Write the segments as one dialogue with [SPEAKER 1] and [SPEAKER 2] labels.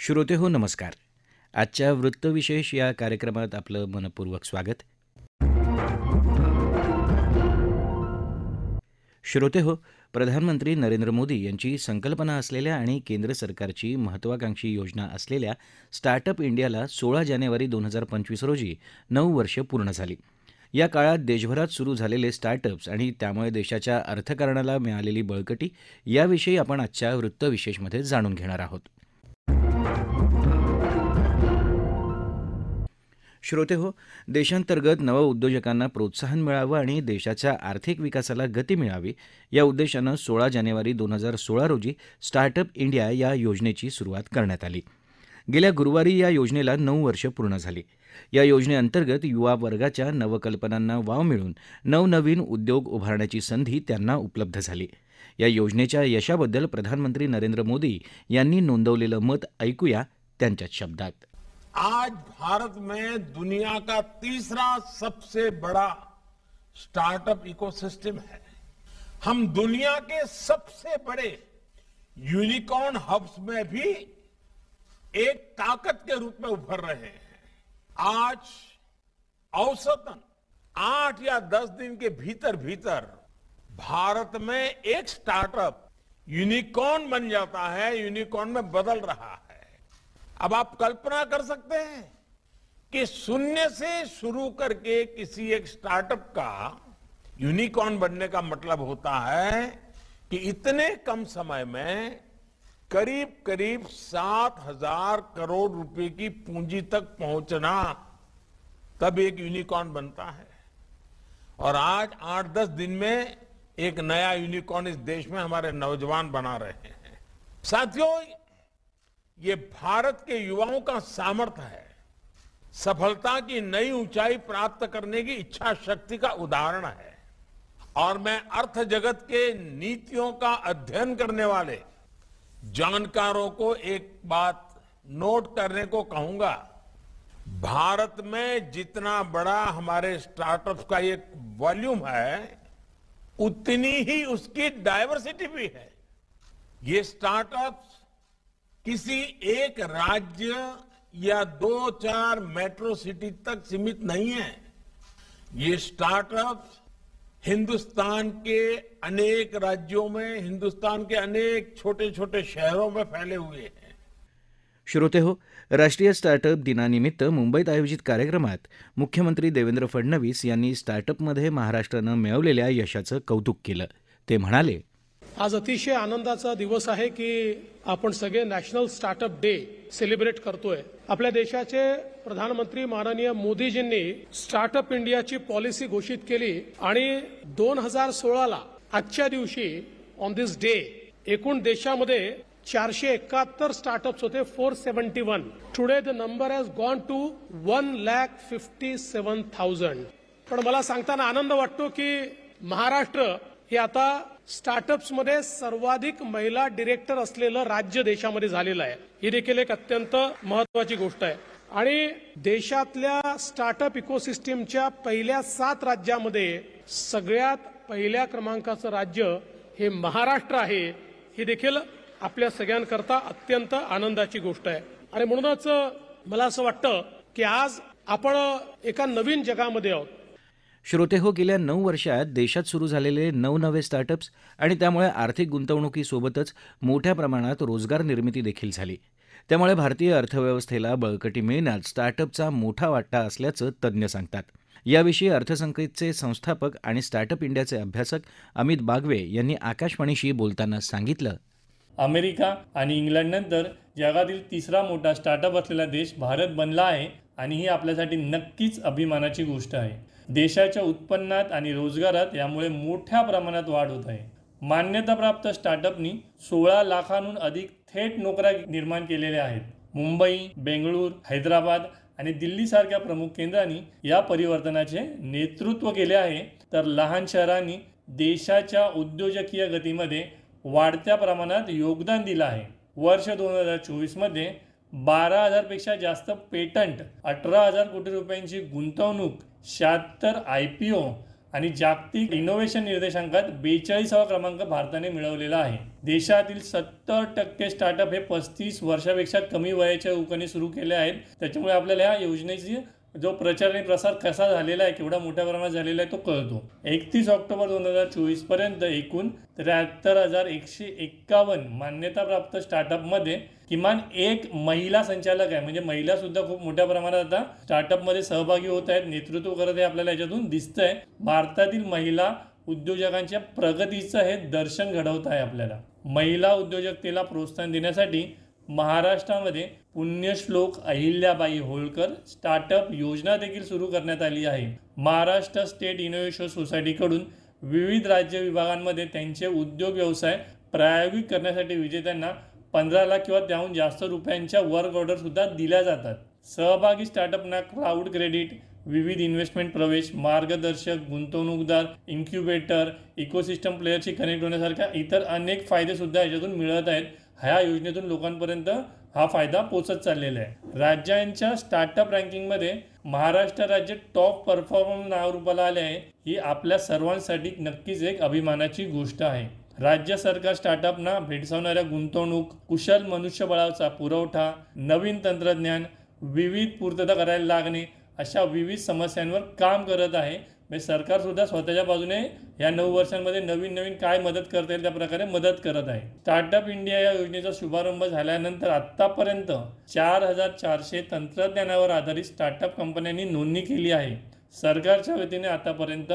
[SPEAKER 1] श्रोते हो नमस्कार. आजच्या वृत्तविशेष या कार्यक्रमात आपलं मनपूर्वक स्वागत. श्रोते हो, प्रधानमंत्री नरेंद्र मोदी यांची संकल्पना असलेल्या आणि केंद्र सरकारची महत्त्वाकांक्षी योजना असलेल्या स्टार्टअप इंडियाला 16 जानेवारी 2025 रोजी 9 वर्ष पूर्ण झाली. या काळात देशभरात सुरू झालेले स्टार्टअप्स आणि त्यामुळे देशाच्या अर्थकारणाला मिळालेली बळकटी याविषयी आपण आजच्या वृत्तविशेषमध्ये जाणून घेणार आहोत. श्रोते हो, देशांतर्गत नवउद्योजकांना प्रोत्साहन मिळावं आणि देशाच्या आर्थिक विकासाला गती मिळावी या उद्देशानं 16 जानेवारी 2016 रोजी स्टार्टअप इंडिया या योजनेची सुरुवात करण्यात आली. गेल्या गुरुवारी या योजनेला 9 वर्ष पूर्ण झाली. या योजनेअंतर्गत युवा वर्गाच्या नवकल्पनांना वाव मिळून नवनवीन उद्योग उभारण्याची संधी त्यांना उपलब्ध झाली. या योजनेच्या यशाबद्दल प्रधानमंत्री नरेंद्र मोदी यांनी नोंदवलेलं मत ऐकूया त्यांच्याच शब्दात.
[SPEAKER 2] आज भारत में दुनिया का तीसरा सबसे बड़ा स्टार्टअप इकोसिस्टम है. हम दुनिया के सबसे बड़े यूनिकॉर्न हब्स में भी एक ताकत के रूप में उभर रहे हैं. आज औसतन 8 या 10 दिन के भीतर भीतर भारत में एक स्टार्टअप यूनिकॉर्न बन जाता है, यूनिकॉर्न में बदल रहा है. अब आप कल्पना कर सकते हैं कि शून्य से शुरू करके किसी एक स्टार्टअप का यूनिकॉर्न बनने का मतलब होता है कि इतने कम समय में करीब करीब 7,000 करोड़ रुपए की पूंजी तक पहुंचना, तब एक यूनिकॉर्न बनता है. और आज 8-10 दिन में एक नया यूनिकॉर्न इस देश में हमारे नौजवान बना रहे हैं. साथियों, ये भारत के युवाओं का सामर्थ्य है. सफलता की नई ऊंचाई प्राप्त करने की इच्छा शक्ति का उदाहरण है. और मैं अर्थ जगत के नीतियों का अध्ययन करने वाले जानकारों को एक बात नोट करने को कहूंगा. भारत में जितना बड़ा हमारे स्टार्टअप्स का एक वॉल्यूम है, उतनी ही उसकी डायवर्सिटी भी है. ये स्टार्टअप्स किसी एक राज्य या 2-4 मेट्रो सिटी तक सीमित नहीं है. ये स्टार्टअप्स हिंदुस्तान के अनेक राज्यों में, हिंदुस्तान के अनेक छोटे छोटे शहरों में फैले हुए हैं.
[SPEAKER 1] श्रोते हो, राष्ट्रीय स्टार्टअप दिनानिमित्त मुंबईत आयोजित कार्यक्रमात मुख्यमंत्री देवेंद्र फडणवीस यांनी स्टार्टअपमध्ये महाराष्ट्रानं मिळवलेल्या यशाचं कौतुक केलं. ते म्हणाले,
[SPEAKER 3] आज अतिशय आनंदाचा दिवस आहे की आपण सगळे नॅशनल स्टार्टअप डे सेलिब्रेट करतोय. आपल्या देशाचे प्रधानमंत्री माननीय मोदीजींनी स्टार्टअप इंडियाची पॉलिसी घोषित केली आणि 2016ला आजच्या दिवशी ऑन दिस डे एकूण देशामध्ये 471 स्टार्टअप्स होते, 471. Today the number has gone to 1,57,000. पण मला सांगताना आनंद वाटतो की महाराष्ट्र हे आता स्टार्टअप्समध्ये सर्वाधिक महिला डिरेक्टर असलेलं राज्य देशामध्ये झालेलं आहे. ही देखील एक अत्यंत महत्वाची गोष्ट आहे. आणि देशातल्या स्टार्टअप इकोसिस्टमच्या पहिल्या 7 राज्यामध्ये सगळ्यात पहिल्या क्रमांकाचं राज्य हे महाराष्ट्र आहे. ही देखील आपल्या सगळ्यांकरता अत्यंत आनंदाची गोष्ट आहे. आणि म्हणूनच मला असं वाटतं की आज आपण एका नवीन जगामध्ये आहोत.
[SPEAKER 1] श्रोते हो, गेल्या 9 वर्षात देशात सुरू झालेले नवनवे स्टार्टअप्स आणि त्यामुळे आर्थिक गुंतवणुकीसोबतच मोठ्या प्रमाणात रोजगार निर्मिती देखील झाली. त्यामुळे भारतीय अर्थव्यवस्थेला बळकटी मिळण्यात स्टार्टअपचा मोठा वाटा असल्याचं तज्ज्ञ सांगतात. याविषयी अर्थसंकेतचे संस्थापक आणि स्टार्टअप इंडियाचे अभ्यासक अमित बागवे यांनी आकाशवाणीशी बोलताना सांगितलं,
[SPEAKER 4] अमेरिका आणि इंग्लंडनंतर जगातील तिसरा मोठा स्टार्टअप असलेला देश भारत बनला आहे आणि ही आपल्यासाठी नक्कीच अभिमानाची गोष्ट आहे. देशाच्या उत्पन्नात आणि रोजगारात यामुळे मोठ्या प्रमाणात वाढ होत आहे. मान्यताप्राप्त स्टार्टअपनी 16 लाखांहून अधिक थेट नोकऱ्या निर्माण केलेल्या आहेत. मुंबई, बेंगळूर, हैदराबाद आणि दिल्लीसारख्या प्रमुख केंद्रांनी या परिवर्तनाचे नेतृत्व केले आहे. तर लहान शहरांनी देशाच्या उद्योजकीय गतीमध्ये वाढत्या प्रमाणात योगदान दिलं आहे. वर्ष 2024 मध्ये 12,000पेक्षा जास्त पेटंट, 18,000 कोटी रुपयांची गुंतवणूक, 76 IPO आणि जागतिक इनोव्हेशन निर्देशांकात 42वा क्रमांक भारताने मिळवलेला आहे. देशातील 70% स्टार्टअप हे 35 वर्षापेक्षा कमी वयाच्या युवकांनी सुरू केले आहेत. त्याच्यामुळे आपल्याला या योजनेची जो प्रचार आणि प्रसार कसा झालेला आहे, केवढा मोठ्या प्रमाणात झालेला आहे तो कळतो. 31 ऑक्टोबर 2024 पर्यंत एकूण 73,151 मान्यताप्राप्त स्टार्टअपमध्ये किमान एक महिला संचालक आहे. म्हणजे महिला सुद्धा खूप मोठ्या प्रमाणात आता स्टार्टअपमध्ये सहभागी होत आहेत, नेतृत्व करत आहे, आपल्याला याच्यातून दिसतंय. भारतातील महिला उद्योजकांच्या प्रगतीचं हे दर्शन घडवत आहे. आपल्याला महिला उद्योजकतेला प्रोत्साहन देण्यासाठी महाराष्ट्रामध्ये पुण्यश्लोक अहिल्याबाई होळकर स्टार्टअप योजना देखील सुरू करण्यात आली आहे. महाराष्ट्र स्टेट इनोव्हेशन सोसायटीकडून विविध राज्य विभागांमध्ये त्यांचे उद्योग व्यवसाय प्रायोगिक करण्यासाठी विजेत्यांना 15 लाख किंवा त्याहून जास्त रुपयांच्या वर्क ऑर्डर सुद्धा दिल्या जातात. सहभागी स्टार्टअपना क्लाउड क्रेडिट, विविध इन्व्हेस्टमेंट प्रवेश, मार्गदर्शक, गुंतवणूकदार, इन्क्युबेटर, इकोसिस्टम प्लेयरशी कनेक्ट होण्यासारख्या इतर अनेक फायदे सुद्धा याच्यातून मिळत आहेत. ह्या योजनेतून लोकांपर्यंत हा फायदा पोचत चाललेला आहे. राज्यांच्या स्टार्टअप रँकिंगमध्ये महाराष्ट्र राज्य टॉप परफॉर्मर नावारूपाला आले आहे. ही आपल्या सर्वांसाठी नक्कीच एक अभिमानाची गोष्ट आहे. राज्य सरकार स्टार्टअपना भेडसावणाऱ्या गुंतवणूक, कुशल मनुष्यबळाचा पुरवठा, नवीन तंत्रज्ञान, विविध पूर्तता करायला लागणे अशा विविध समस्यांवर काम करत आहे. म्हणजे सरकार सुद्धा स्वतःच्या बाजूने या 9 वर्षांमध्ये नवीन काय मदत करता येईल त्या प्रकारे मदत करत आहे. स्टार्टअप इंडिया या योजनेचा शुभारंभ झाल्यानंतर आतापर्यंत 4,400 तंत्रज्ञानावर आधारित स्टार्टअप कंपन्यांनी नोंदणी केली आहे. सरकारच्या वतीने आतापर्यंत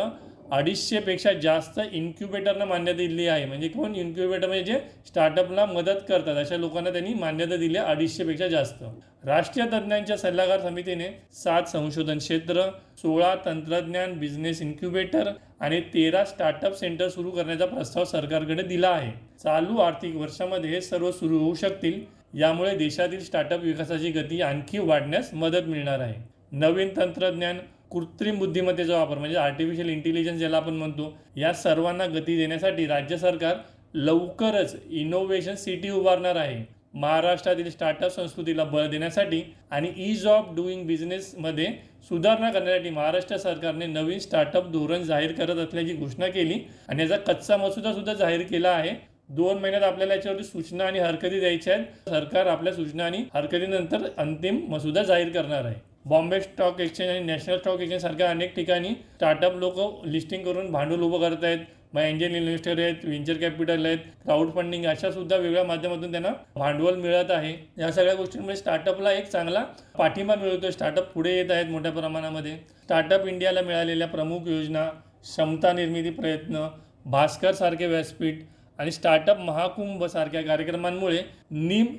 [SPEAKER 4] 250 पेक्षा जास्त इन्क्युबेटरना मान्यता दिली आहे. म्हणजे कोण इन्क्युबेटर म्हणजे जे स्टार्टअपला मदत करतात अशा लोकांना त्यांनी मान्यता दिली आहे 250 पेक्षा जास्त. राष्ट्रीय तज्ज्ञांच्या सल्लागार समितीने 7 संशोधन क्षेत्र, 16 तंत्रज्ञान बिझनेस इन्क्युबेटर आणि 13 स्टार्टअप सेंटर सुरू करण्याचा प्रस्ताव सरकारकडे दिला आहे. चालू आर्थिक वर्षामध्ये हे सर्व सुरू होऊ शकतील. यामुळे देशातील स्टार्टअप विकासाची गती आणखी वाढण्यास मदत मिळणार आहे. नवीन तंत्रज्ञान, कृत्रिम बुद्धिमत्तेचा वापर म्हणजे आर्टिफिशियल इंटेलिजन्स ज्याला आपण म्हणतो, या सर्वांना गती देण्यासाठी राज्य सरकार लवकरच इनोव्हेशन सिटी उभारणार आहे. महाराष्ट्रातील स्टार्टअप संस्कृतीला बळ देण्यासाठी आणि ईज ऑफ डुईंग बिझनेसमध्ये सुधारणा करण्यासाठी महाराष्ट्र सरकारने नवीन स्टार्टअप धोरण जाहीर करत असल्याची घोषणा केली आणि याचा कच्चा मसुदा सुद्धा जाहीर केला आहे. 2 महिन्यात आपल्याला याच्यावरती सूचना आणि हरकती द्यायच्या आहेत. सरकार आपल्या सूचना आणि हरकतीनंतर अंतिम मसुदा जाहीर करणार आहे. बॉम्बे स्टॉक एक्सचेंज आणि नॅशनल स्टॉक एक्सचेंज सारख्या अनेक ठिकाणी स्टार्टअप लोक लिस्टिंग करून भांडवल उभं करत आहेत. मग एंजल इन्व्हेस्टर आहेत, व्हेंचर कॅपिटल आहेत, क्राऊड फंडिंग अशा सुद्धा वेगळ्या माध्यमातून त्यांना भांडवल मिळत आहे. या सगळ्या गोष्टींमुळे स्टार्टअपला एक चांगला पाठिंबा मिळतो. स्टार्टअप पुढे येत आहेत मोठ्या प्रमाणामध्ये. स्टार्टअप इंडियाला मिळालेल्या प्रमुख योजना, क्षमता निर्मिती प्रयत्न, भास्कर सारखे व्यासपीठ आणि स्टार्टअप महाकुंभ सारख्या कार्यक्रमांमुळे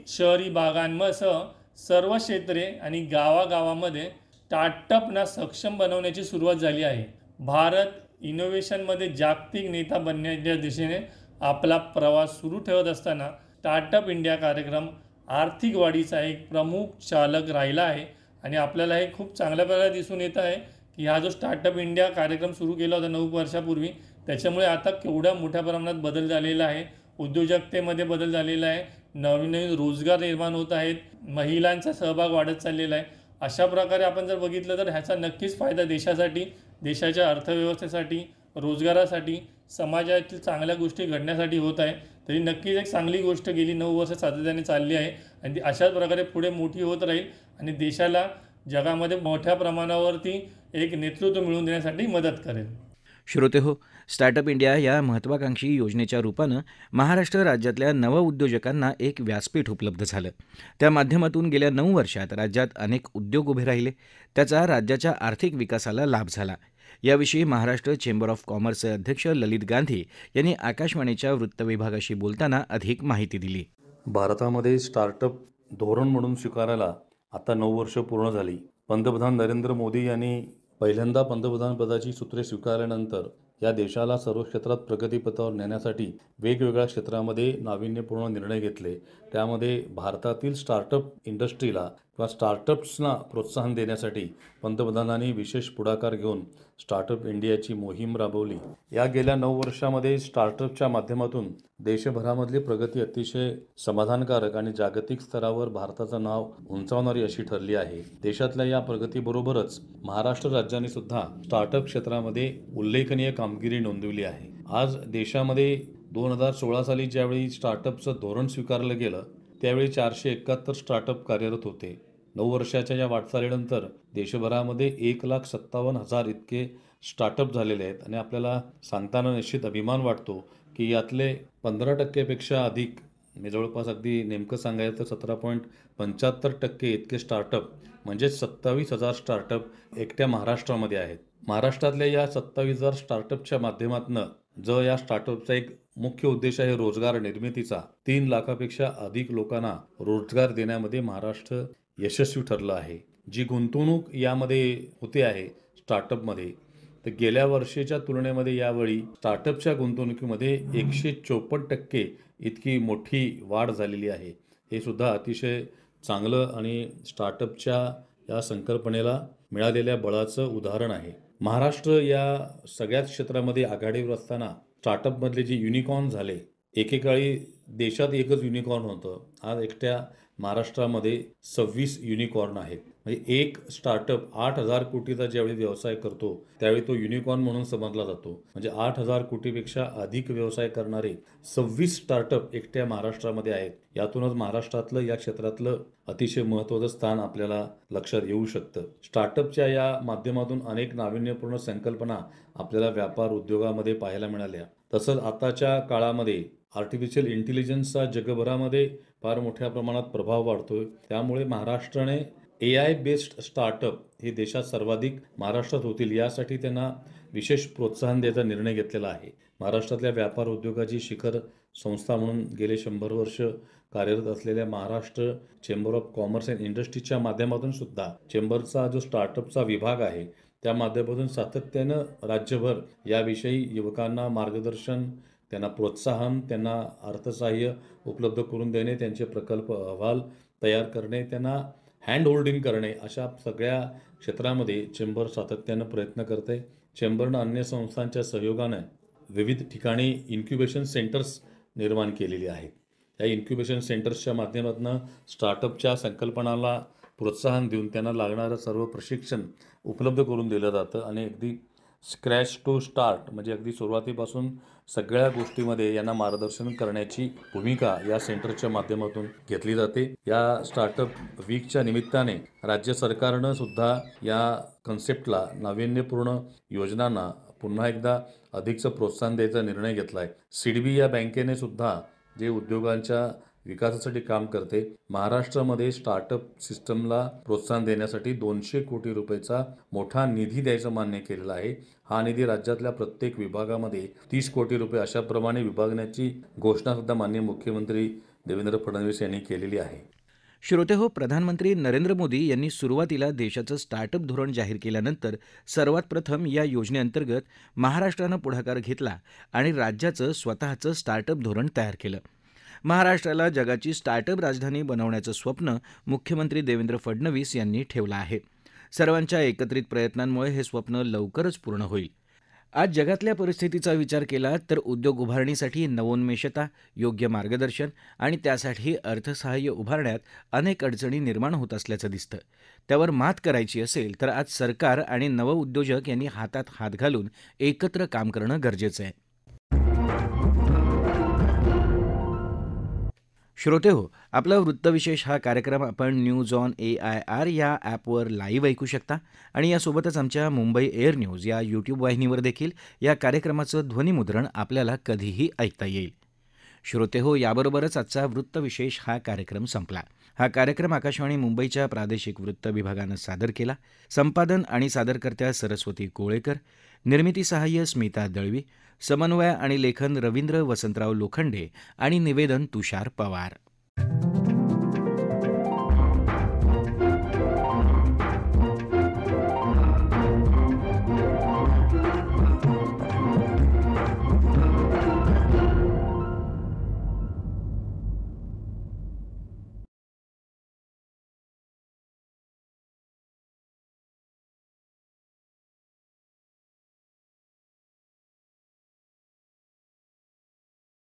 [SPEAKER 4] शहरी भागांसह सर्व क्षेत्रे आणि गावागावामध्ये स्टार्टअपना सक्षम बनवण्याची सुरुवात झाली आहे. भारत इनोव्हेशनमध्ये जागतिक नेता बनण्याच्या दिशेने आपला प्रवास सुरू ठेवत असताना स्टार्टअप इंडिया कार्यक्रम आर्थिक वाढीचा एक प्रमुख चालक राहिला आहे. आणि आपल्याला हे खूप चांगल्या प्रकारे दिसून येत आहे की हा जो स्टार्टअप इंडिया कार्यक्रम सुरू केला होता 9 वर्षापूर्वी, त्याच्यामुळे आता केवढ्या मोठ्या प्रमाणात बदल झालेला आहे. उद्योजकतेमध्ये बदल झालेला आहे. नवीन रोजगार निर्माण होत आहेत. महिलांचा सहभाग वाढत चाललेला आहे. अशा प्रकारे आपण जर बघितलं तर ह्याचा नक्कीच फायदा देशासाठी, देशाच्या अर्थव्यवस्थेसाठी, रोजगारासाठी, समाजातील चांगल्या गोष्टी घडण्यासाठी होत आहे. तरी नक्कीच एक चांगली गोष्ट गेली 9 वर्ष सातत्याने चालली आहे आणि ती अशाच प्रकारे पुढे मोठी होत राहील आणि देशाला जगामध्ये मोठ्या प्रमाणावरती एक नेतृत्व मिळवून देण्यासाठी मदत करेल.
[SPEAKER 1] श्रोते हो, स्टार्टअप इंडिया या महत्त्वाकांक्षी योजनेच्या रूपानं महाराष्ट्र राज्यातल्या नवउद्योजकांना एक व्यासपीठ उपलब्ध झालं. त्या माध्यमातून गेल्या 9 वर्षात राज्यात अनेक उद्योग उभे राहिले. त्याचा राज्याच्या आर्थिक विकासाला लाभ झाला. याविषयी महाराष्ट्र चेंबर ऑफ कॉमर्सचे अध्यक्ष ललित गांधी यांनी आकाशवाणीच्या वृत्तविभागाशी बोलताना अधिक माहिती दिली.
[SPEAKER 5] भारतामध्ये स्टार्टअप धोरण म्हणून स्वीकारायला आता 9 वर्ष पूर्ण झाली. पंतप्रधान नरेंद्र मोदी यांनी पहिल्यांदा पंतप्रधानपदाची सूत्रे स्वीकारल्यानंतर या देशाला सर्व क्षेत्रात प्रगतीपथावर नेण्यासाठी वेगवेगळ्या क्षेत्रामध्ये नाविन्यपूर्ण निर्णय घेतले. त्यामध्ये भारतातील स्टार्टअप इंडस्ट्रीला किंवा स्टार्टअप्सना प्रोत्साहन देण्यासाठी पंतप्रधानांनी विशेष पुढाकार घेऊन स्टार्टअप इंडियाची मोहीम राबवली. या गेल्या 9 वर्षामध्ये स्टार्टअपच्या माध्यमातून देशभरामधली प्रगती अतिशय समाधानकारक आणि जागतिक स्तरावर भारताचं नाव उंचावणारी अशी ठरली आहे. देशातल्या या प्रगतीबरोबरच महाराष्ट्र राज्याने सुद्धा स्टार्टअप क्षेत्रामध्ये उल्लेखनीय कामगिरी नोंदवली आहे. आज देशामध्ये 2016 साली ज्यावेळी स्टार्टअपचं धोरण स्वीकारलं गेलं त्यावेळी 471 स्टार्टअप कार्यरत होते. 9 वर्षाच्या या वाटचालीनंतर देशभरामध्ये 1,57,000 इतके स्टार्टअप झालेले आहेत आणि आपल्याला सांगताना निश्चित अभिमान वाटतो की यातले 15% अधिक म्हणजे जवळपास अगदी नेमकं सांगायचं तर 17.75% इतके स्टार्टअप म्हणजे 27,000 स्टार्टअप एकट्या महाराष्ट्रामध्ये आहेत. महाराष्ट्रातल्या या 27,000 स्टार्टअपच्या माध्यमातून जो या स्टार्टअपचा एक मुख्य उद्देश आहे रोजगार निर्मितीचा, 3 लाखापेक्षा अधिक लोकांना रोजगार देण्यामध्ये महाराष्ट्र यशस्वी ठरलं आहे. जी गुंतवणूक यामध्ये होते आहे स्टार्टअपमध्ये, तर गेल्या वर्षीच्या तुलनेमध्ये यावेळी स्टार्टअपच्या गुंतवणुकीमध्ये 154% इतकी मोठी वाढ झालेली आहे. हे सुद्धा अतिशय चांगलं आणि स्टार्टअपच्या या संकल्पनेला मिळालेल्या बळाचं उदाहरण आहे. महाराष्ट्र या सगळ्याच क्षेत्रामध्ये आघाडीवर असताना स्टार्टअपमधले जे युनिकॉर्न झाले, एकेकाळी देशात एकच युनिकॉर्न होतं, आज एकट्या महाराष्ट्रामध्ये 26 युनिकॉर्न आहेत. म्हणजे एक स्टार्टअप 8,000 कोटीचा ज्यावेळी व्यवसाय करतो त्यावेळी तो युनिकॉर्न म्हणून समजला जातो. म्हणजे 8,000 कोटीपेक्षा अधिक व्यवसाय करणारे 26 स्टार्टअप एकट्या महाराष्ट्रामध्ये आहेत. यातूनच महाराष्ट्रातलं या क्षेत्रातलं अतिशय महत्त्वाचं स्थान आपल्याला लक्षात येऊ शकतं. स्टार्टअपच्या या माध्यमातून अनेक नाविन्यपूर्ण संकल्पना आपल्याला व्यापार उद्योगामध्ये पाहायला मिळाल्या. तसंच आताच्या काळामध्ये आर्टिफिशियल इंटेलिजन्सचा जगभरामध्ये फार मोठ्या प्रमाणात प्रभाव वाढतोय. त्यामुळे महाराष्ट्राने AI बेस्ड स्टार्टअप हे देशात सर्वाधिक महाराष्ट्रात होतील यासाठी त्यांना विशेष प्रोत्साहन द्यायचा निर्णय घेतलेला आहे. महाराष्ट्रातल्या व्यापार उद्योगाची शिखर संस्था म्हणून गेले 100 वर्ष कार्यरत असलेल्या Maharashtra chamber of commerce and इंडस्ट्रीजच्या माध्यमातून सुद्धा चेंबरचा जो स्टार्टअपचा विभाग आहे त्या माध्यमातून सातत्यानं राज्यभर याविषयी युवकांना मार्गदर्शन, त्यांना प्रोत्साहन, त्यांना अर्थसहाय्य उपलब्ध करून देणे, त्यांचे प्रकल्प अहवाल तयार करणे, त्यांना हँड होल्डिंग करणे, अशा सगळ्या क्षेत्रामध्ये चेंबर सातत्यानं प्रयत्न करते. चेंबरनं अन्य संस्थांच्या सहयोगानं विविध ठिकाणी इन्क्युबेशन सेंटर्स निर्माण केलेली आहेत. या इन्क्युबेशन सेंटर्सच्या माध्यमातून स्टार्टअपच्या संकल्पनाला प्रोत्साहन देऊन त्यांना लागणारं सर्व प्रशिक्षण उपलब्ध करून दिलं जातं आणि अगदी स्क्रॅच टू स्टार्ट म्हणजे अगदी सुरुवातीपासून सगळ्या गोष्टीमध्ये यांना मार्गदर्शन करण्याची भूमिका या सेंटरच्या माध्यमातून घेतली जाते. या स्टार्टअप वीकच्या निमित्ताने राज्य सरकारनं सुद्धा या कन्सेप्टला, नाविन्यपूर्ण योजनांना पुन्हा एकदा अधिकचं प्रोत्साहन द्यायचा निर्णय घेतला आहे. सिडबी या बँकेने सुद्धा जे उद्योगांच्या विकासासाठी काम करते, महाराष्ट्रामध्ये स्टार्टअप सिस्टमला प्रोत्साहन देण्यासाठी 200 कोटी रुपयाचा मोठा निधी द्यायचं मान्य केलेलं आहे. हा निधी राज्यातल्या प्रत्येक विभागामध्ये 30 कोटी रुपये अशाप्रमाणे विभागण्याची घोषणा सुद्धा माननीय मुख्यमंत्री देवेंद्र फडणवीस यांनी केलेली आहे.
[SPEAKER 1] श्रोतेहो, प्रधानमंत्री नरेंद्र मोदी यांनी सुरुवातीला देशाचं स्टार्टअप धोरण जाहीर केल्यानंतर सर्वात प्रथम या योजनेअंतर्गत महाराष्ट्रानं पुढाकार घेतला आणि राज्याचं स्वतःचं स्टार्टअप धोरण तयार केलं. महाराष्ट्राला जगाची स्टार्टअप राजधानी बनवण्याचं स्वप्न मुख्यमंत्री देवेंद्र फडणवीस यांनी ठेवलं आहे. सर्वांच्या एकत्रित प्रयत्नांमुळे हे स्वप्न लवकरच पूर्ण होईल. आज जगातल्या परिस्थितीचा विचार केला तर उद्योग उभारणीसाठी नवोन्मेषता, योग्य मार्गदर्शन आणि त्यासाठी अर्थसहाय्य उभारण्यात अनेक अडचणी निर्माण होत असल्याचं दिसतं. त्यावर मात करायची असेल तर आज सरकार आणि नवउद्योजक यांनी हातात हात घालून एकत्र काम करणं गरजेचं आहे. श्रोतेहो, आपला वृत्तविशेष हा कार्यक्रम आपण न्यूज ऑन AIR या ॲपवर लाईव्ह ऐकू शकता आणि यासोबतच आमच्या मुंबई एअर न्यूज या यूट्यूब वाहिनीवर देखील या कार्यक्रमाचं ध्वनिमुद्रण आपल्याला कधीही ऐकता येईल. श्रोतेहो, याबरोबरच आजचा वृत्तविशेष हा कार्यक्रम संपला. हा कार्यक्रम आकाशवाणी मुंबईच्या प्रादेशिक वृत्त विभागानं सादर केला. संपादन आणि सादरकर्त्या सरस्वती कोळेकर, निर्मिती सहाय्य स्मिता दळवी, समन्वय आणि लेखन रवींद्र वसंतराव लोखंडे आणि निवेदन तुषार पवार.